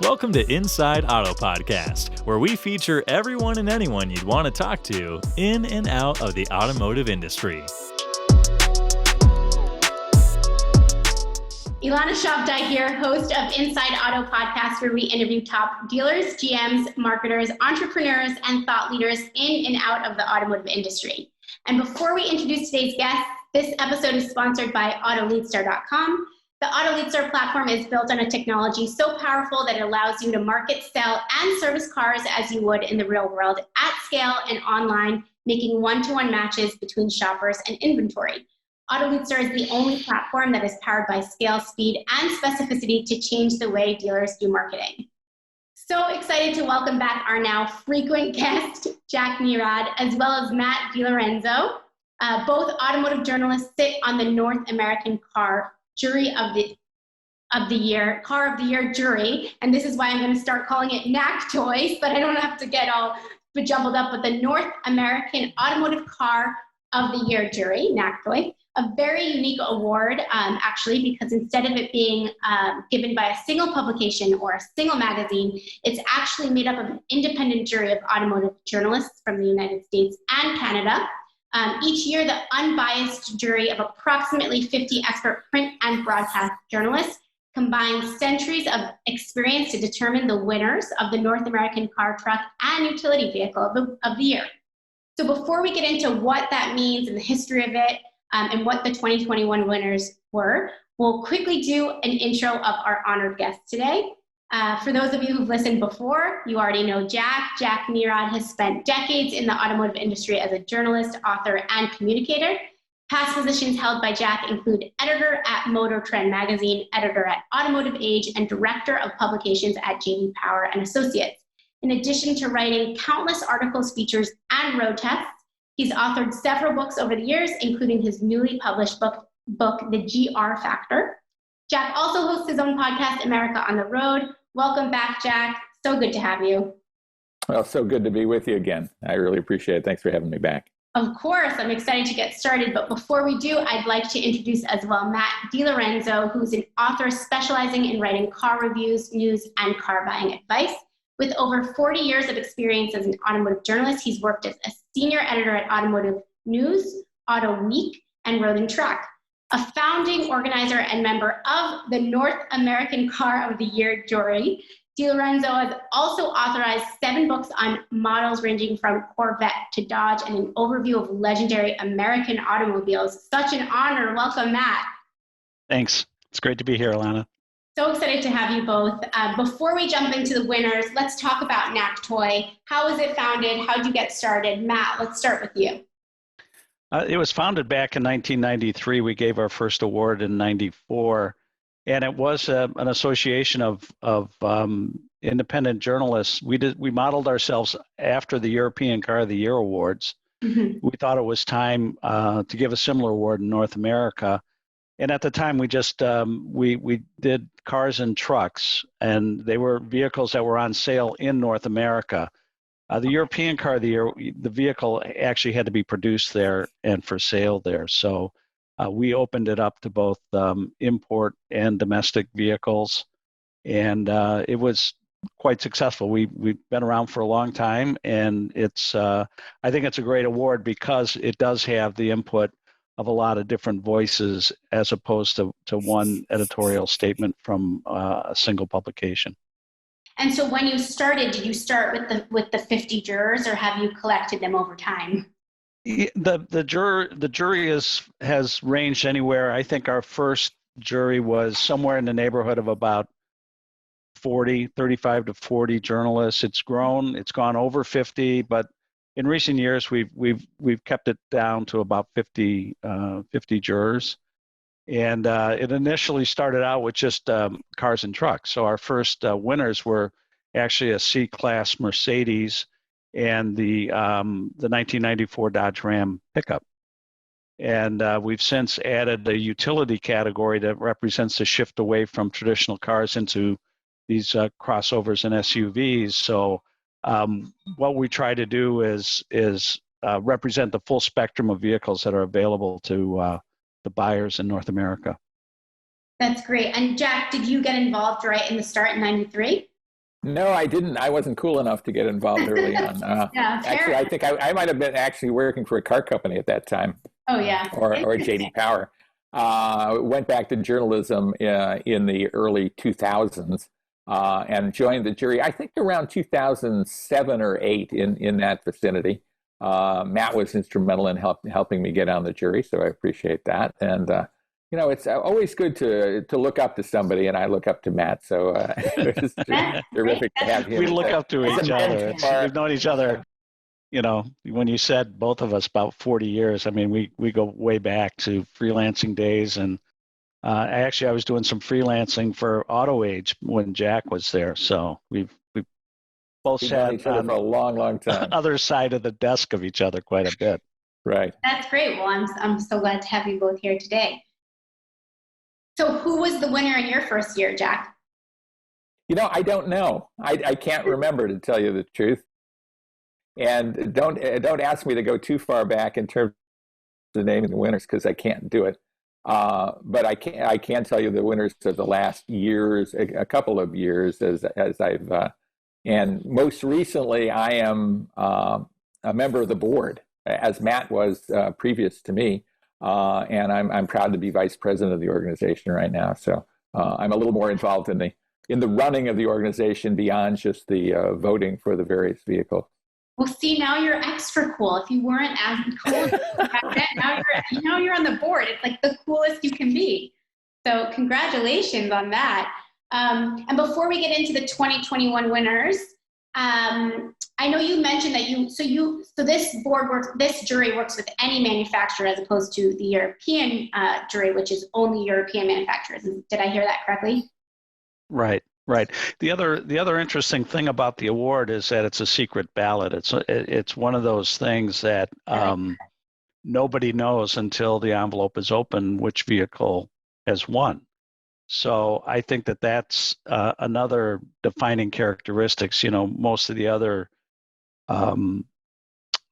Welcome to Inside Auto Podcast, where we feature everyone and anyone you'd want to talk to in and out of the automotive industry. Ilana Shabdai here, host of Inside Auto Podcast, where we interview top dealers, GMs, marketers, entrepreneurs, and thought leaders in and out of the automotive industry. And before we introduce today's guest, this episode is sponsored by Autoweek.com. The Autoweek platform is built on a technology so powerful that it allows you to market, sell, and service cars as you would in the real world at scale and online, making one-to-one matches between shoppers and inventory. Autoweek is the only platform that is powered by scale, speed, and specificity to change the way dealers do marketing. So excited to welcome back our now frequent guest, Jack Nerad, as well as Matt DeLorenzo. Both automotive journalists sit on the North American Car Jury of the Year, Car of the Year jury, and this is why I'm going to start calling it NACTOY, but I don't have to get all jumbled up with the North American Automotive Car of the Year jury, NACTOY. A very unique award, actually, because instead of it being given by a single publication or a single magazine, it's actually made up of an independent jury of automotive journalists from the United States and Canada. Each year, the unbiased jury of approximately 50 expert print and broadcast journalists combines centuries of experience to determine the winners of the North American car, truck, and utility vehicle of the year. So before we get into what that means and the history of it, and what the 2021 winners were, we'll quickly do an intro of our honored guest today. For those of you who've listened before, you already know Jack. Jack Nerad has spent decades in the automotive industry as a journalist, author, and communicator. Past positions held by Jack include editor at Motor Trend magazine, editor at Automotive Age, and director of publications at J.D. Power and Associates. In addition to writing countless articles, features, and road tests, he's authored several books over the years, including his newly published book, The GR Factor. Jack also hosts his own podcast, America on the Road. Welcome back, Jack. So good to have you. Well, so good to be with you again. I really appreciate it. Thanks for having me back. Of course, I'm excited to get started. But before we do, I'd like to introduce as well Matt DeLorenzo, who's an author specializing in writing car reviews, news, and car buying advice. With over 40 years of experience as an automotive journalist, he's worked as a senior editor at Automotive News, Autoweek, and Road and Track. A founding organizer and member of the North American Car of the Year jury, DeLorenzo has also authorized 7 books on models ranging from Corvette to Dodge and an overview of legendary American automobiles. Such an honor. Welcome, Matt. Thanks. It's great to be here, Alana. So excited to have you both. Before we jump into the winners, let's talk about NACTOY. How was it founded? How did you get started? Matt, let's start with you. It was founded back in 1993. We gave our first award in 94, and it was an association of independent journalists. We modeled ourselves after the European Car of the Year awards. Mm-hmm. We thought it was time to give a similar award in North America. And at the time, we just we did cars and trucks, and they were vehicles that were on sale in North America. The European Car of the Year, the vehicle actually had to be produced there and for sale there. So we opened it up to both import and domestic vehicles, and it was quite successful. We've been around for a long time, and it's I think it's a great award because it does have the input of a lot of different voices as opposed to one editorial statement from a single publication. And so when you started, did you start with the 50 jurors, or have you collected them over time? The jury has ranged anywhere. I think our first jury was somewhere in the neighborhood of about 35 to 40 journalists. It's grown, it's gone over 50, but in recent years, we've kept it down to about 50 jurors, and it initially started out with just cars and trucks. So our first winners were actually a C-Class Mercedes and the 1994 Dodge Ram pickup, and we've since added a utility category that represents the shift away from traditional cars into these crossovers and SUVs. So what we try to do is represent the full spectrum of vehicles that are available to the buyers in North America. That's great. And Jack, did you get involved right in the start in '93? No, I didn't. I wasn't cool enough to get involved early on. Yeah, Actually, I think I might have been actually working for a car company at that time. Oh, yeah. Or JD Power. Went back to journalism in the early 2000s and joined the jury, I think around 2007 or 8 in that vicinity. Matt was instrumental in helping me get on the jury, so I appreciate that. And it's always good to look up to somebody, and I look up to Matt, so it's terrific to have him. We look up to each other. We've known each other, when you said both of us about 40 years, I mean, we go way back to freelancing days. And I was doing some freelancing for Autoweek Age when Jack was there. So we've both sat each other for a long, long time. Other side of the desk of each other quite a bit. Right. That's great. Well, I'm so glad to have you both here today. So who was the winner in your first year, Jack? I don't know. I can't remember, to tell you the truth. And don't ask me to go too far back in terms of naming the winners, because I can't do it. But I can tell you the winners of the last years, a couple of years, as I've and most recently I am a member of the board, as Matt was previous to me. And I'm proud to be vice president of the organization right now. So I'm a little more involved in the running of the organization beyond just the voting for the various vehicles. Well, see, now you're extra cool. If you weren't as cool back then, now you're on the board. It's like the coolest you can be. So congratulations on that. And before we get into the 2021 winners, I know you mentioned that this jury works with any manufacturer as opposed to the European jury, which is only European manufacturers. Did I hear that correctly? Right. The other interesting thing about the award is that it's a secret ballot. It's one of those things that nobody knows until the envelope is open which vehicle has won. So I think that's another defining characteristics. Most of the other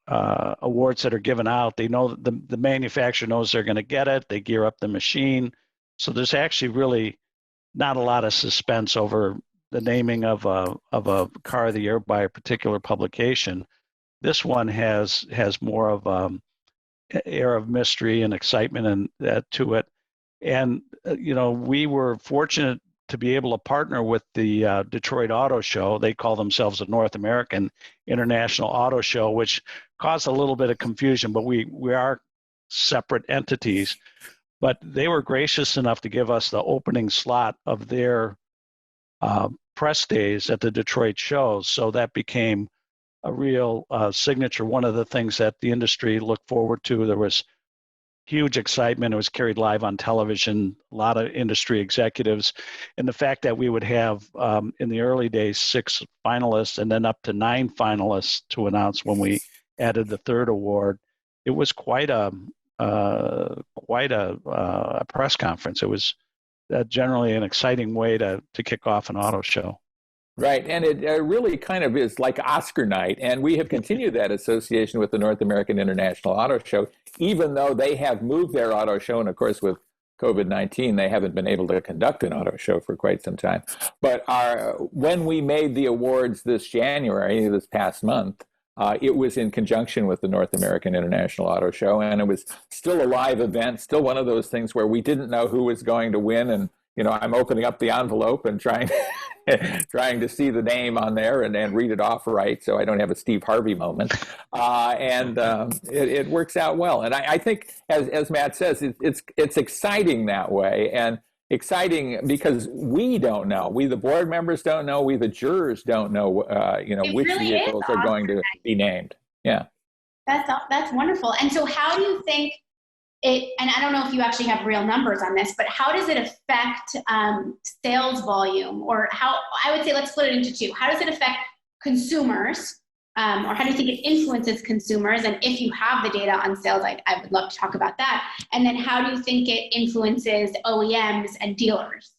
awards that are given out, they know the manufacturer knows they're going to get it. They gear up the machine. So there's actually really not a lot of suspense over the naming of a car of the year by a particular publication. This one has more of an air of mystery and excitement and to it. And we were fortunate to be able to partner with the Detroit Auto Show. They call themselves the North American International Auto Show, which caused a little bit of confusion, but we are separate entities. But they were gracious enough to give us the opening slot of their press days at the Detroit shows. So that became a real signature. One of the things that the industry looked forward to. There was huge excitement. It was carried live on television, a lot of industry executives. And the fact that we would have, in the early days, 6 finalists and then up to 9 finalists to announce when we added the third award, it was quite a press conference. It was generally an exciting way to kick off an auto show. Right, and it really kind of is like Oscar night, and we have continued that association with the North American International Auto Show, even though they have moved their auto show, and of course with COVID-19, they haven't been able to conduct an auto show for quite some time. But when we made the awards this past month, it was in conjunction with the North American International Auto Show, and it was still a live event, still one of those things where we didn't know who was going to win, and I'm opening up the envelope and trying to see the name on there and read it off right, so I don't have a Steve Harvey moment. It works out well, and I think, as Matt says, it's exciting that way, and exciting because we don't know. We, the board members, don't know. We, the jurors, don't know. Which really vehicles are going to be named. Yeah, that's wonderful. And so, how do you think it? And I don't know if you actually have real numbers on this, but how does it affect sales volume? Or how, I would say, let's split it into two. How does it affect consumers? Or how do you think it influences consumers? And if you have the data on sales, I would love to talk about that. And then how do you think it influences OEMs and dealers?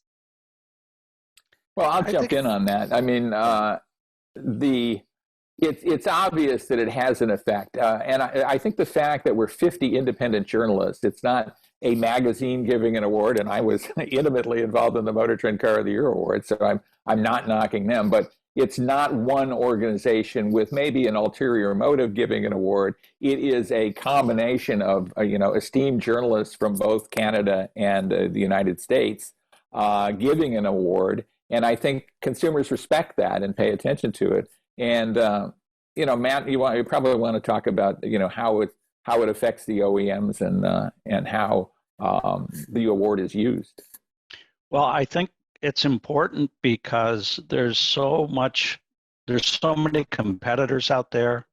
Well, I'll jump in on that. I mean, it's obvious that it has an effect. And I think the fact that we're 50 independent journalists, it's not a magazine giving an award, and I was intimately involved in the Motor Trend Car of the Year award, so I'm not knocking them. But it's not one organization with maybe an ulterior motive giving an award. It is a combination of esteemed journalists from both Canada and the United States giving an award, and I think consumers respect that and pay attention to it. And Matt, you probably want to talk about how it affects the OEMs and how the award is used. Well, I think it's important because there's so many competitors out there,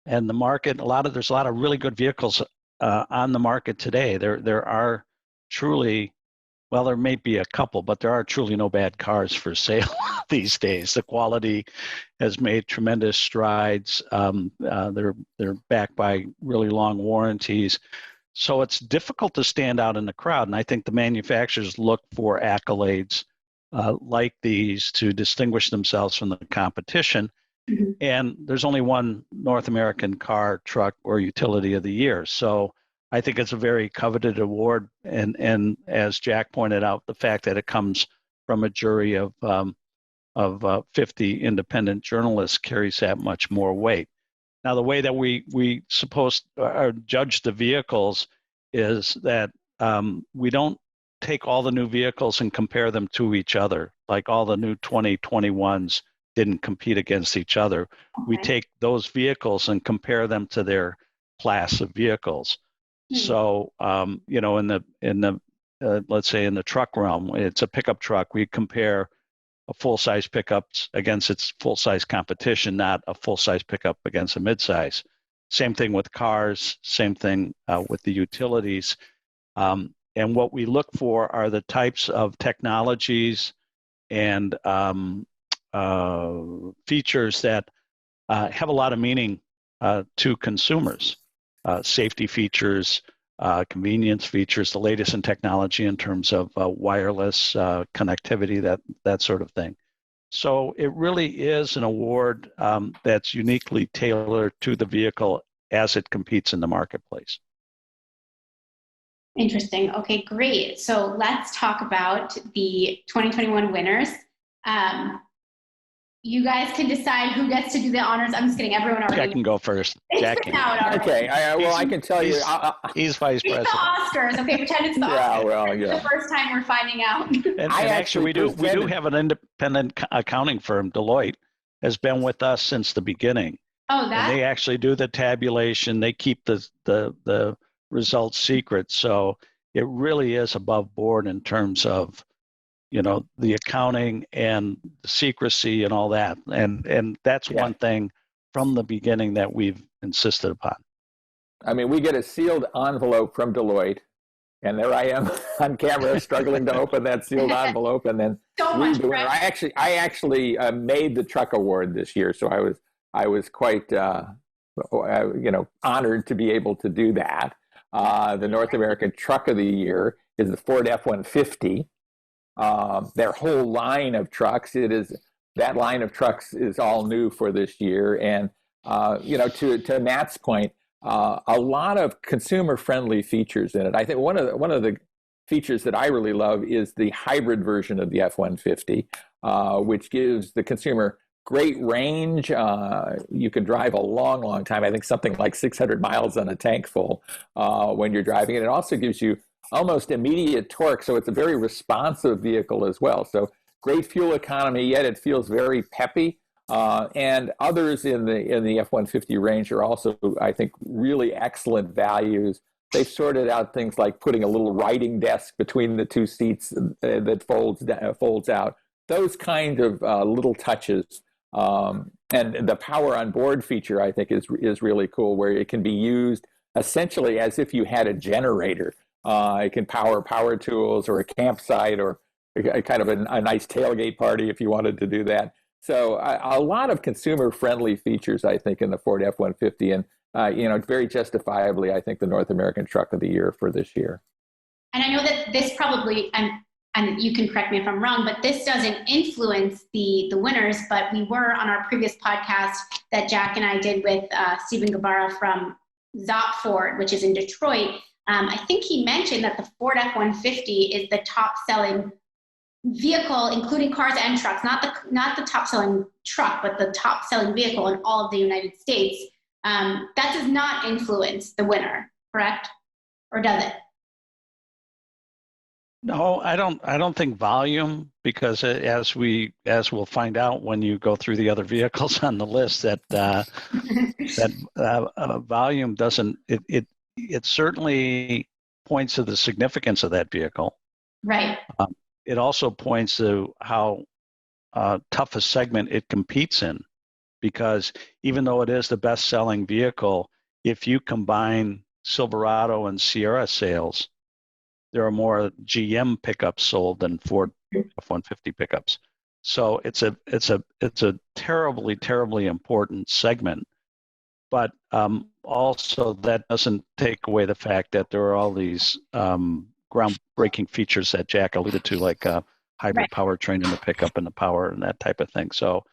and the market. There's a lot of really good vehicles on the market today. There are truly, well, there may be a couple, but there are truly no bad cars for sale these days. The quality has made tremendous strides. They're backed by really long warranties. So it's difficult to stand out in the crowd. And I think the manufacturers look for accolades like these to distinguish themselves from the competition. Mm-hmm. And there's only one North American car, truck, or utility of the year. So I think it's a very coveted award. And as Jack pointed out, the fact that it comes from a jury of 50 independent journalists carries that much more weight. Now, the way that we judge the vehicles is that we don't take all the new vehicles and compare them to each other. Like all the new 2021s didn't compete against each other. Okay. We take those vehicles and compare them to their class of vehicles. Hmm. So, in the let's say in the truck realm, it's a pickup truck. We compare a full-size pickup against its full-size competition, not a full-size pickup against a mid-size. Same thing with cars, same thing with the utilities. And what we look for are the types of technologies and features that have a lot of meaning to consumers. Safety features, convenience features, the latest in technology in terms of wireless connectivity, that sort of thing. So it really is an award that's uniquely tailored to the vehicle as it competes in the marketplace. Interesting. Okay, great. So let's talk about the 2021 winners. You guys can decide who gets to do the honors. I'm just kidding. Everyone already. Jack can go first. Jack can. Okay. I can tell you. He's vice president. It's the Oscars. Okay, pretend it's the Oscars. Yeah, well, yeah. It's the first time we're finding out. And actually, we do have an independent accounting firm, Deloitte, has been with us since the beginning. Oh, that. And they actually do the tabulation. They keep the results secret. So it really is above board in terms of the accounting and the secrecy and all that. And that's one thing from the beginning that we've insisted upon. I mean, we get a sealed envelope from Deloitte, and there I am on camera struggling to open that sealed envelope, and then I actually made the truck award this year, so I was quite honored to be able to do that. The North American Truck of the Year is the Ford F-150. Their whole line of trucks, that line of trucks is all new for this year. And, to Matt's point, a lot of consumer-friendly features in it. I think one of the features that I really love is the hybrid version of the F-150, which gives the consumer great range. You can drive a long, long time. I think something like 600 miles on a tank full when you're driving it. It also gives you almost immediate torque, so it's a very responsive vehicle as well. So great fuel economy, yet it feels very peppy. And others in the F-150 range are also, I think, really excellent values. They've sorted out things like putting a little writing desk between the two seats that folds out. Those kind of little touches. And the power on board feature, I think, is really cool, where it can be used essentially as if you had a generator. It can power tools or a campsite or a kind of a nice tailgate party if you wanted to do that. So a lot of consumer-friendly features, I think, in the Ford F-150, and very justifiably, I think, the North American Truck of the Year for this year. And I know that this probably, and you can correct me if I'm wrong, but this doesn't influence the winners. But we were on our previous podcast that Jack and I did with Stephen Guevara from Zott Ford, which is in Detroit. I think he mentioned that the Ford F-150 is the top-selling vehicle, including cars and trucks, not the top selling truck, but the top selling vehicle in all of the United States, that does not influence the winner, correct? Or does it? No, I don't think volume, because as we'll find out when you go through the other vehicles on the list, that volume doesn't. It certainly points to the significance of that vehicle. Right. It also points to how tough a segment it competes in, because even though it is the best-selling vehicle, if you combine Silverado and Sierra sales, there are more GM pickups sold than Ford F-150 pickups. So it's a terribly, terribly important segment. But also that doesn't take away the fact that there are all these groundbreaking features that Jack alluded to, like hybrid powertrain in the pickup and the power and that type of thing. So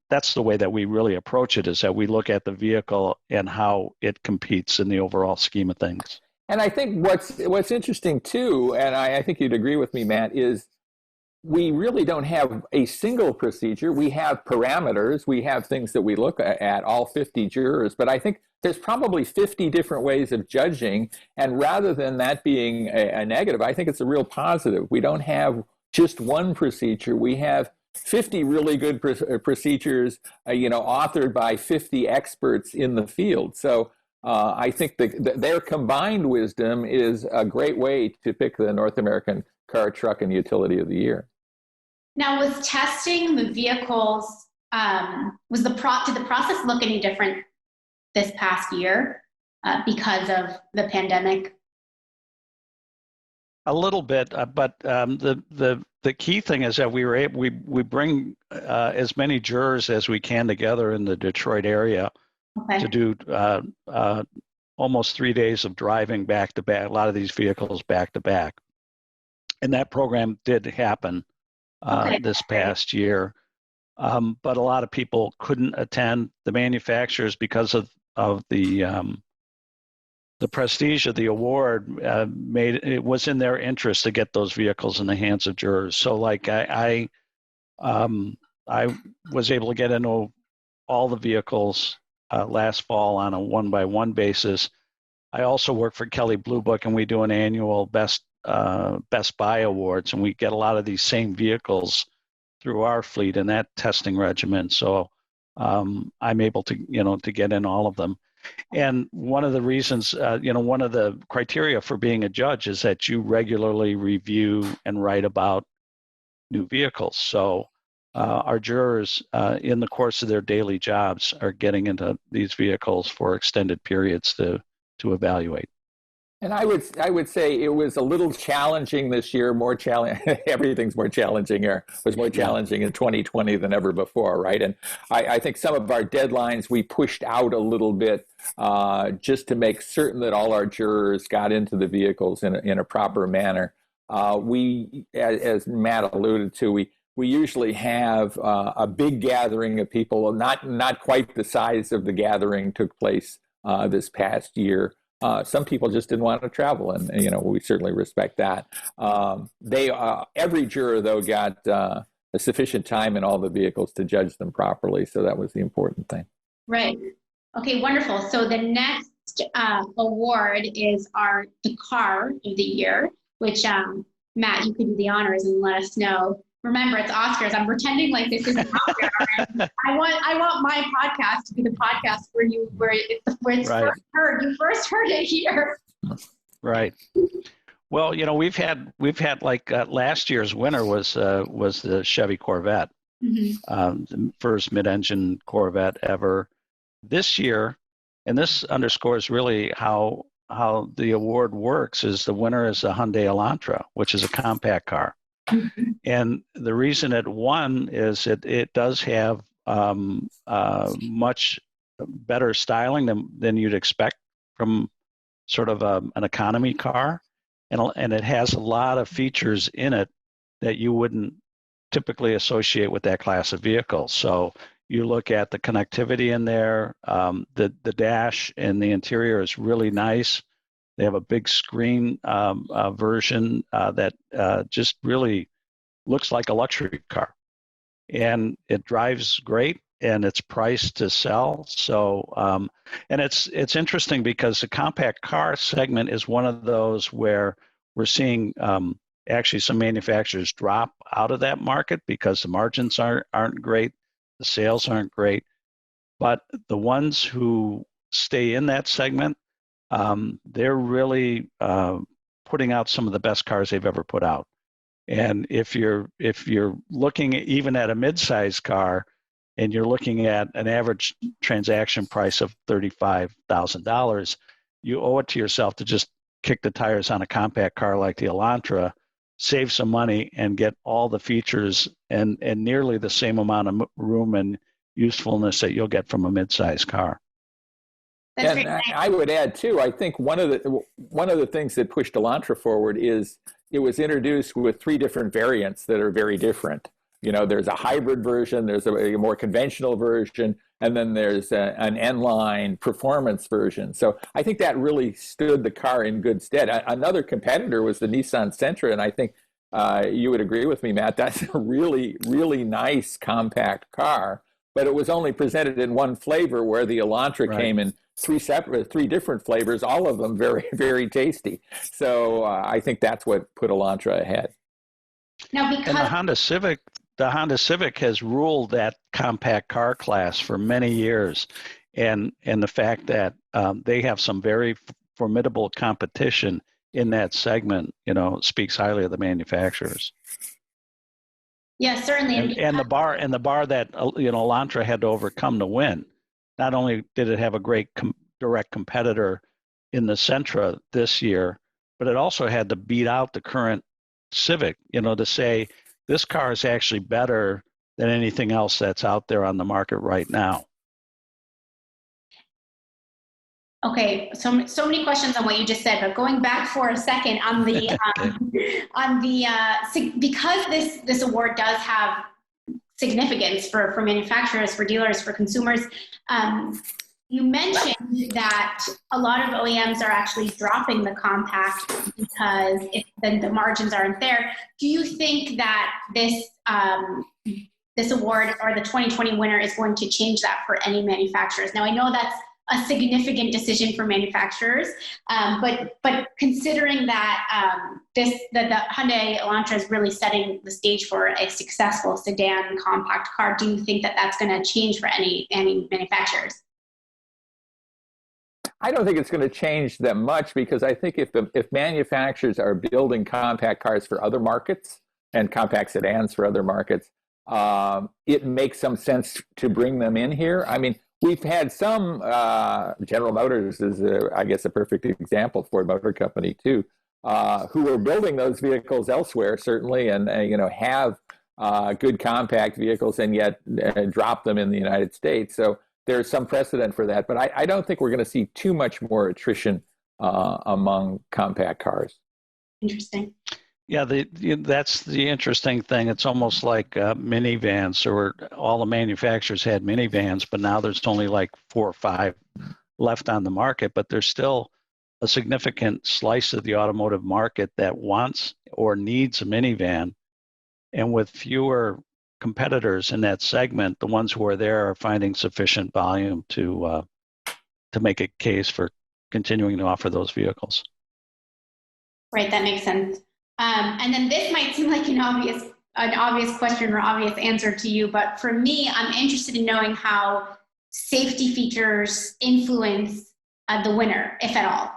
that's the way that we really approach it, is that we look at the vehicle and how it competes in the overall scheme of things. And I think what's interesting too, and I think you'd agree with me, Matt, is we really don't have a single procedure. We have parameters. We have things that we look at, all 50 jurors. But I think there's probably 50 different ways of judging. And rather than that being a negative, I think it's a real positive. We don't have just one procedure. We have 50 really good procedures, authored by 50 experts in the field. So I think their combined wisdom is a great way to pick the North American car, truck, and utility of the year. Now, was testing the vehicles, did the process look any different this past year because of the pandemic? A little bit, but the key thing is that we bring as many jurors as we can together in the Detroit area. Okay. To do almost 3 days of driving back to back, a lot of these vehicles back to back. And that program did happen this past year. But a lot of people couldn't attend. The manufacturers, because of the prestige of the award, it was in their interest to get those vehicles in the hands of jurors. So like I was able to get into all the vehicles last fall on a one-by-one basis. I also work for Kelley Blue Book, and we do an annual Best Buy Awards, and we get a lot of these same vehicles through our fleet in that testing regimen. So I'm able to get in all of them. And one of the reasons, one of the criteria for being a judge is that you regularly review and write about new vehicles. So our jurors, in the course of their daily jobs, are getting into these vehicles for extended periods to evaluate. And I would say it was a little challenging this year, more challenging. Everything's more challenging here. It was more challenging in 2020 than ever before, right? And I think some of our deadlines we pushed out a little bit just to make certain that all our jurors got into the vehicles in a proper manner. We, as Matt alluded to, we usually have a big gathering of people, not quite the size of the gathering took place this past year. Some people just didn't want to travel, and we certainly respect that. Every juror, though, got a sufficient time in all the vehicles to judge them properly, so that was the important thing. Right. Okay, wonderful. So the next award is the car of the year, which Matt, you could do the honors and let us know. Remember, it's Oscars. I'm pretending like this isn't out there. I want my podcast to be the podcast where it's right. first heard. You first heard it here. Right. Well, we've had like last year's winner was the Chevy Corvette, the first mid-engine Corvette ever. This year, and this underscores really how the award works, is the winner is the Hyundai Elantra, which is a compact car. And the reason it won is it does have much better styling than you'd expect from sort of an economy car, and it has a lot of features in it that you wouldn't typically associate with that class of vehicle. So you look at the connectivity in there, the dash and the interior is really nice. They have a big screen version that just really looks like a luxury car, and it drives great, and it's priced to sell. So, and it's interesting because the compact car segment is one of those where we're seeing actually some manufacturers drop out of that market because the margins aren't great, the sales aren't great. But the ones who stay in that segment, they're really putting out some of the best cars they've ever put out. And if you're looking even at a mid-size car, and you're looking at an average transaction price of $35,000, you owe it to yourself to just kick the tires on a compact car like the Elantra, save some money, and get all the features and nearly the same amount of room and usefulness that you'll get from a mid-size car. And I would add too, I think one of the things that pushed Elantra forward is it was introduced with 3 different variants that are very different. You know, there's a hybrid version, there's a more conventional version, and then there's an N-line performance version. So I think that really stood the car in good stead. Another competitor was the Nissan Sentra, and I think you would agree with me, Matt, that's a really, really nice compact car, but it was only presented in one flavor, where the Elantra came in 3 different flavors, all of them very, very tasty. So I think that's what put Elantra ahead. Now, because and the Honda Civic has ruled that compact car class for many years, and the fact that they have some very formidable competition in that segment, speaks highly of the manufacturers. Yeah, certainly. And the bar that Elantra had to overcome to win. Not only did it have a great direct competitor in the Sentra this year, but it also had to beat out the current Civic, to say this car is actually better than anything else that's out there on the market right now. Okay, so many questions on what you just said, but going back for a second on the because this award does have significance for manufacturers, for dealers, for consumers. You mentioned that a lot of OEMs are actually dropping the compact because the margins aren't there. Do you think that this award, or the 2020 winner, is going to change that for any manufacturers? Now, I know that's a significant decision for manufacturers, but considering that the Hyundai Elantra is really setting the stage for a successful sedan compact car, do you think that that's going to change for any manufacturers? I don't think it's going to change that much, because I think if manufacturers are building compact cars for other markets and compact sedans for other markets, it makes some sense to bring them in here. I mean, we've had some, General Motors is, I guess, a perfect example, Ford Motor Company too, who are building those vehicles elsewhere, certainly, and have good compact vehicles, and yet drop them in the United States. So there's some precedent for that, but I don't think we're going to see too much more attrition among compact cars. Interesting. Yeah, that's the interesting thing. It's almost like minivans. So all the manufacturers had minivans, but now there's only like 4 or 5 left on the market. But there's still a significant slice of the automotive market that wants or needs a minivan. And with fewer competitors in that segment, the ones who are there are finding sufficient volume to make a case for continuing to offer those vehicles. Right, that makes sense. And then this might seem like an obvious question or obvious answer to you, but for me, I'm interested in knowing how safety features influence the winner, if at all.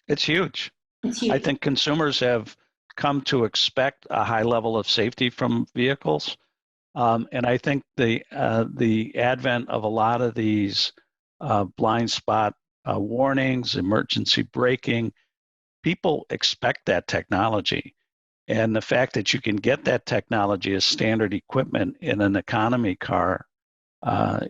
It's huge. It's huge. I think consumers have come to expect a high level of safety from vehicles, and I think the advent of a lot of these blind spot warnings, emergency braking, people expect that technology, and the fact that you can get that technology as standard equipment in an economy car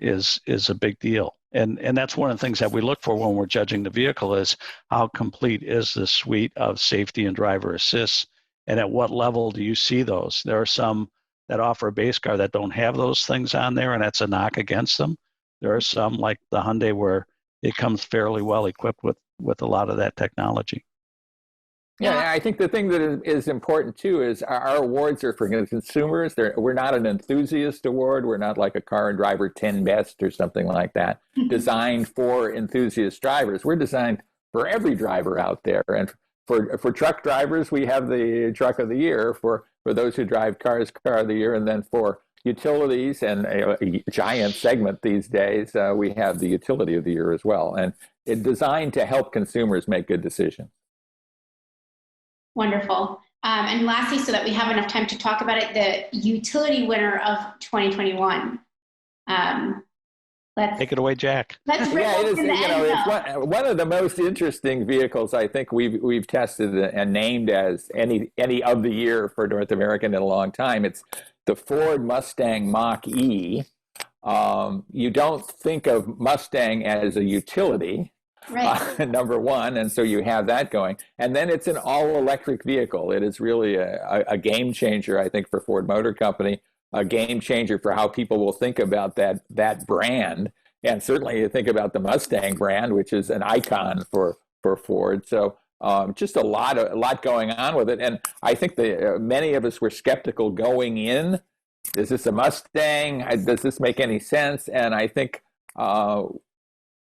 is a big deal. And that's one of the things that we look for when we're judging the vehicle, is how complete is the suite of safety and driver assists, and at what level do you see those? There are some that offer a base car that don't have those things on there, and that's a knock against them. There are some, like the Hyundai, where it comes fairly well equipped with a lot of that technology. Yeah, I think the thing that is important too is our awards are for consumers. We're not an enthusiast award. We're not like a car and driver 10 best or something like that, designed for enthusiast drivers. We're designed for every driver out there. And for truck drivers, we have the truck of the year. For those who drive cars, car of the year. And then for utilities and a giant segment these days, we have the utility of the year as well. And it's designed to help consumers make good decisions. Wonderful. And lastly, so that we have enough time to talk about it, the utility winner of 2021. Let's take it away, Jack. Let's it is. It's one of the most interesting vehicles I think we've tested and named as any of the year for North American in a long time. It's the Ford Mustang Mach-E. You don't think of Mustang as a utility. Right. Number one, and so you have that going. And then it's an all-electric vehicle. It is really a game changer, I think, for Ford Motor Company, a game changer for how people will think about that brand. And certainly you think about the Mustang brand, which is an icon for Ford. So just a lot going on with it. And I think many of us were skeptical going in. Is this a Mustang? Does this make any sense? And I think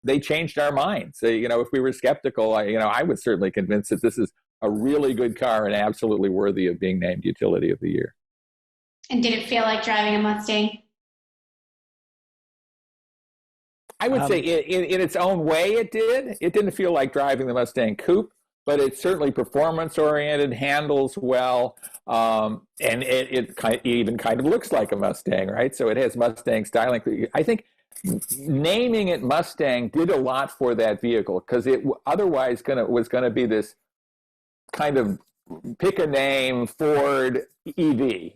they changed our minds. If we were skeptical, I was certainly convinced that this is a really good car and absolutely worthy of being named Utility of the Year. And did it feel like driving a Mustang? I would say in its own way it did. It didn't feel like driving the Mustang Coupe, but it's certainly performance-oriented, handles well, and it even kind of looks like a Mustang, right? So it has Mustang styling. I think naming it Mustang did a lot for that vehicle because it otherwise was going to be this kind of pick a name Ford EV,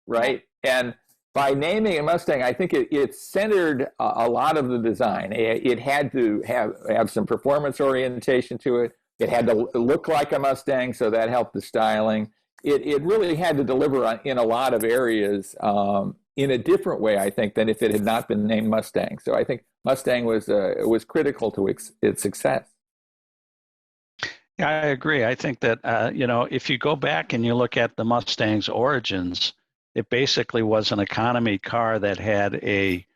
right? And by naming it Mustang, I think it centered a lot of the design. It had to have some performance orientation to it. It had to look like a Mustang, so that helped the styling. It really had to deliver in a lot of areas in a different way, I think, than if it had not been named Mustang. So I think Mustang was critical to its success. Yeah, I agree. I think that, if you go back and you look at the Mustang's origins, it basically was an economy car that had a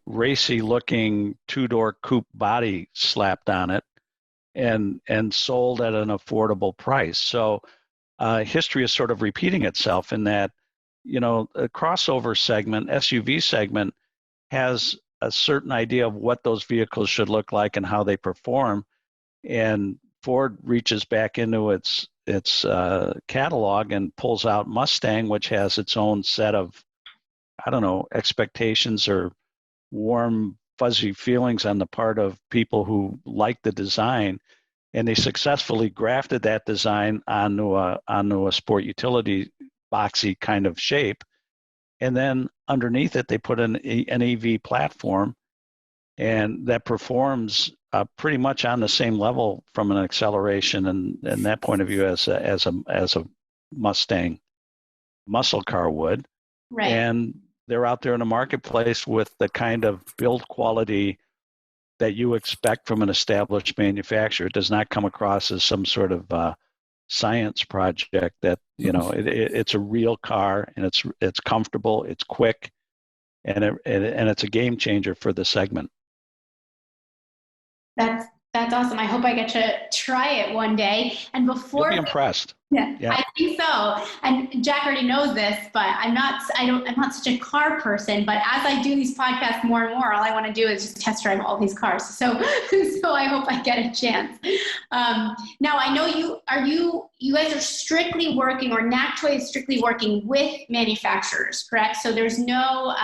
racy-looking two-door coupe body slapped on it and sold at an affordable price. So history is sort of repeating itself in that, a crossover segment, SUV segment, has a certain idea of what those vehicles should look like and how they perform. And Ford reaches back into its catalog and pulls out Mustang, which has its own set of, expectations or warm, fuzzy feelings on the part of people who like the design. And they successfully grafted that design onto a sport utility boxy kind of shape. And then underneath it, they put an EV platform, and that performs pretty much on the same level from an acceleration and that point of view as a Mustang muscle car would. Right. And they're out there in the marketplace with the kind of build quality that you expect from an established manufacturer. It does not come across as some sort of science project. That it's a real car, and it's comfortable, it's quick, and it's a game changer for the segment. That's awesome. I hope I get to try it one day. And before you'll be impressed. Yeah, I think so. And Jack already knows this, but I'm not such a car person, but as I do these podcasts more and more, all I want to do is just test drive all these cars. So I hope I get a chance. Now I know you guys are strictly working, or NACTOY is strictly working with manufacturers, correct? So there's no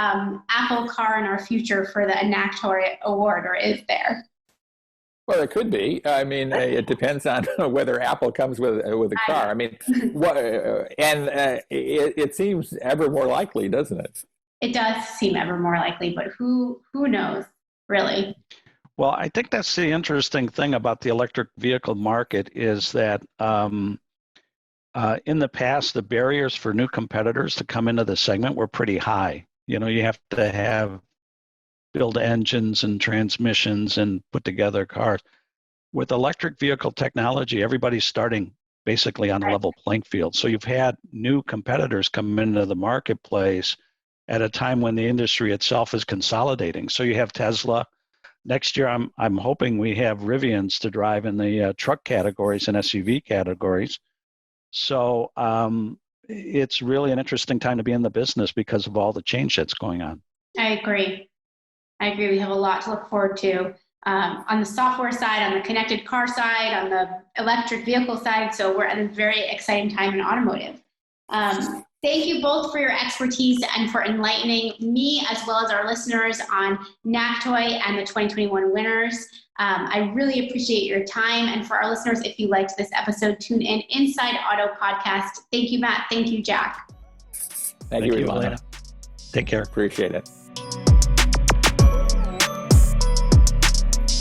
Apple car in our future for the NACTOY award, or is there? Well, it could be. I mean, it depends on whether Apple comes with a car. I mean, it seems ever more likely, doesn't it? It does seem ever more likely, but who knows, really? Well, I think that's the interesting thing about the electric vehicle market is that in the past, the barriers for new competitors to come into the segment were pretty high. You have to build engines and transmissions and put together cars. With electric vehicle technology, everybody's starting basically on a level playing field. So you've had new competitors come into the marketplace at a time when the industry itself is consolidating. So you have Tesla. Next year, I'm hoping we have Rivians to drive in the truck categories and SUV categories. So it's really an interesting time to be in the business because of all the change that's going on. I agree. We have a lot to look forward to on the software side, on the connected car side, on the electric vehicle side. So we're at a very exciting time in automotive. Thank you both for your expertise and for enlightening me as well as our listeners on NACTOY and the 2021 winners. I really appreciate your time. And for our listeners, if you liked this episode, tune in Inside Auto Podcast. Thank you, Matt. Thank you, Jack. Thank you, Elena. Take care. Appreciate it.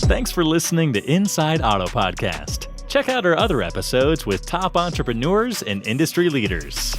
Thanks for listening to Inside Auto Podcast. Check out our other episodes with top entrepreneurs and industry leaders.